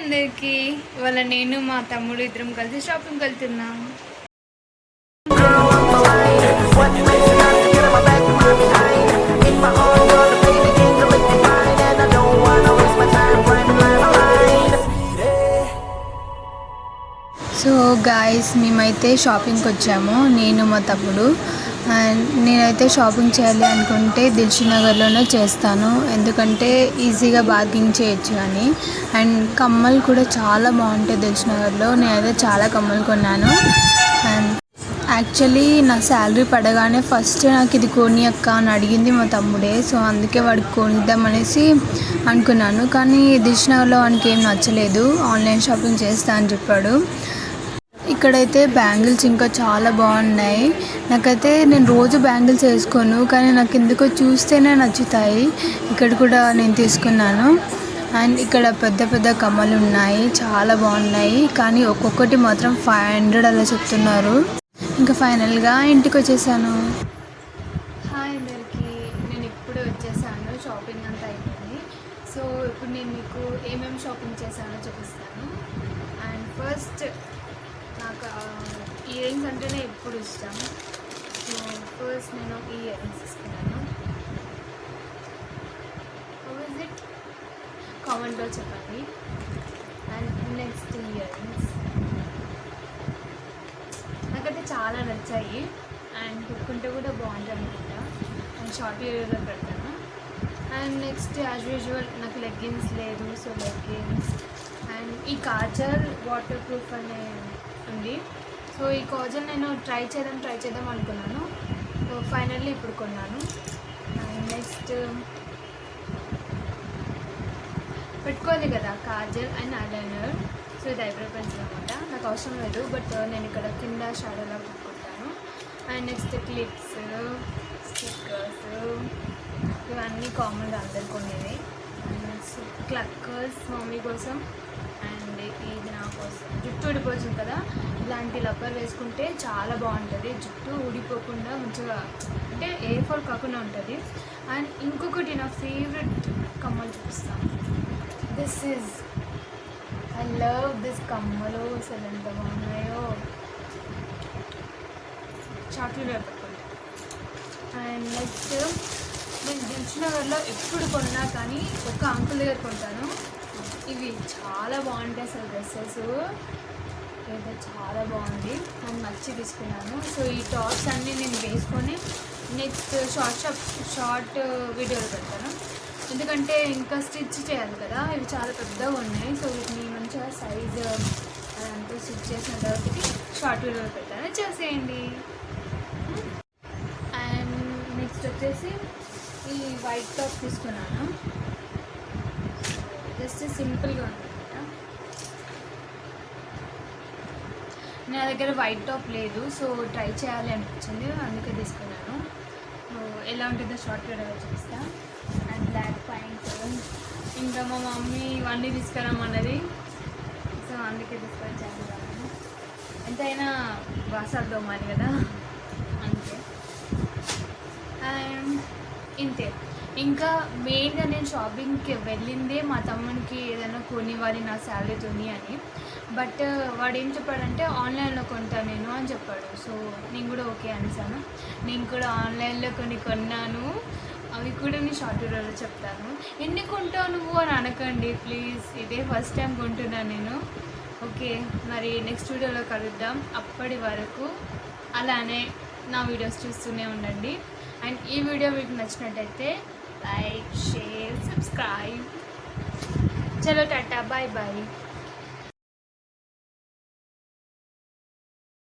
అందరికీ. ఇవాళ నేను మా తమ్ముడు ఇద్దరం కలిసి షాపింగ్కి వెళ్తున్నాం. సో గాయస్, మేమైతే షాపింగ్కి వచ్చాము, నేను మా తమ్ముడు. అండ్ నేనైతే షాపింగ్ చేయాలి అనుకుంటే దిల్షుక్నగర్లోనే చేస్తాను, ఎందుకంటే ఈజీగా బార్గింగ్ చేయొచ్చు అని. అండ్ కమ్మలు కూడా చాలా బాగుంటాయి దిల్షుక్నగర్లో. నేనైతే చాలా కమ్మలు కొన్నాను. అండ్ యాక్చువల్లీ నా శాలరీ పడగానే ఫస్ట్ నాకు ఇది కొని అక్క అని అడిగింది మా తమ్ముడే. సో అందుకే వాడికి కొనిద్దామనేసి అనుకున్నాను. కానీ దిల్షుక్నగర్లో వానికి ఏం నచ్చలేదు, ఆన్లైన్ షాపింగ్ చేస్తా అని చెప్పాడు. ఇక్కడైతే బ్యాంగిల్స్ ఇంకా చాలా బాగున్నాయి. నాకైతే నేను రోజు బ్యాంగిల్స్ వేసుకోను, కానీ నాకు ఎందుకో చూస్తేనే నచ్చుతాయి. ఇక్కడ కూడా నేను తీసుకున్నాను. అండ్ ఇక్కడ పెద్ద పెద్ద కమ్మలు ఉన్నాయి, చాలా బాగున్నాయి. కానీ ఒక్కొక్కటి మాత్రం 500 అలా చెప్తున్నారు. ఇంకా ఫైనల్గా ఇంటికి వచ్చేసాను. హాయ్ అందరికీ, నేను ఇప్పుడు వచ్చేసాను. షాపింగ్ అంతా అయిపోయింది. సో ఇప్పుడు నేను మీకు ఏమేమి షాపింగ్ చేశానో చూపిస్తాను. అండ్ ఫస్ట్, నాకు ఇయర్ రింగ్స్ అంటేనే ఎప్పుడు ఇష్టం. సో ఫస్ట్ నేను ఈ ఇయర్ రింగ్స్ తీసుకున్నాను. హౌ ఇస్ ఇట్ కామెంట్లో చెప్పండి. అండ్ నెక్స్ట్ ఇయర్ రింగ్స్ నాకైతే చాలా నచ్చాయి. అండ్ పెట్టుకుంటే కూడా బాగుంటుంది అనుకుంటా. అండ్ షార్ట్ వీడియోలో పెడతాను. అండ్ నెక్స్ట్ యాజ్ యూజువల్ నాకు లెగ్గిన్స్ లేదు, సో లెగ్గిన్స్. అండ్ ఈ కాజల్ వాటర్ ప్రూఫ్ అనే ఉంది. సో ఈ కాజల్ నేను ట్రై చేద్దాం అనుకున్నాను. సో ఫైనల్లీ ఇప్పుడు కొన్నాను. అండ్ నెక్స్ట్ పెట్టుకోవాలి కదా కాజల్ అండ్ ఐలైనర్. సో ఇది ఐబ్రో పెన్సిల్ అనమాట, నాకు అవసరం లేదు, బట్ నేను ఇక్కడ కింద షాడోలా పెట్టుకుంటాను. అండ్ నెక్స్ట్ క్లిప్స్, స్టిక్కర్స్, ఇవన్నీ కామన్గా అందరు కొనేవి. అండ్ నెక్స్ట్ క్లక్కర్స్ మమ్మీ కోసం, అండ్ ఇది నా కోసం. జుట్టు ఊడిపోతుంది కదా, ఇలాంటి రబ్బర్ వేసుకుంటే చాలా బాగుంటుంది, జుట్టు ఊడిపోకుండా మంచిగా, అంటే ఎయిర్ ఫాల్ కాకుండా ఉంటుంది. అండ్ ఇంకొకటి నా ఫేవరెట్ కమ్మలు చూపిస్తాను. This is, I love this కమ్మలు. అసలు ఎంత బాగున్నాయో, చాక్లెట్ పెట్టుకోండి. అండ్ నెక్స్ట్ నేను దిల్షుక్నగర్లో ఎప్పుడు కొన్నా కానీ ఒక అంకుల్ దగ్గర కొంటాను. ఇవి చాలా బాగుంటాయి అసలు డ్రెస్సెస్, ఏదో చాలా బాగుంది, నాకు నచ్చి తీసుకున్నాను. సో ఈ టాప్స్ అన్నీ నేను వేసుకొని నెక్స్ట్ షార్ట్ వీడియోలో పెడతాను, ఎందుకంటే ఇంకా స్టిచ్ చేయాలి కదా. ఇవి చాలా పెద్దగా ఉన్నాయి. సో వీటిని మంచిగా సైజ్ అదంతా స్టిచ్ చేసిన తర్వాతకి షార్ట్ వీడియోలో పెడతాను, చేసేయండి. అండ్ నెక్స్ట్ వచ్చేసి ఈ వైట్ టాప్ తీసుకున్నాను. జస్ట్ సింపుల్గా ఉందన్నమాట. నా దగ్గర వైట్ టాప్ లేదు, సో ట్రై చేయాలి అనిపించింది, అందుకే తీసుకున్నాను. సో ఎలా ఉంటుందో షార్ట్ వీడియో చూపిస్తా. అండ్ బ్లాక్ ప్యాంట్, ఇంకా మా మమ్మీ ఇవన్నీ తీసుకురామన్నది, సో అందుకే తీసుకొచ్చాను. ఎంతైనా వాసాలు దోమాలి కదా, అంతే. అండ్ ఇంతే. ఇంకా మెయిన్గా నేను షాపింగ్కి వెళ్ళిందే మా తమ్మునికి ఏదైనా కొనివ్వాలి నా శాలరీతోని అని. బట్ వాడు ఏం చెప్పాడంటే ఆన్లైన్లో కొంటా నేను అని చెప్పాడు. సో నేను కూడా ఓకే అనేసాను. నేను కూడా ఆన్లైన్లో కొన్నాను, అవి కూడా నేను షార్ట్ వీడియోలో చెప్తాను. ఎన్ని కొంటావు నువ్వు అని అనకండి ప్లీజ్, ఇదే ఫస్ట్ టైం కొంటున్నాను నేను. ఓకే, మరి నెక్స్ట్ వీడియోలో కలుద్దాం. అప్పటి వరకు అలానే నా వీడియోస్ చూస్తూనే ఉండండి. అండ్ ఈ వీడియో మీకు నచ్చినట్టయితే लाइक शेयर सब्सक्राइब। चलो टाटा बाय बाय।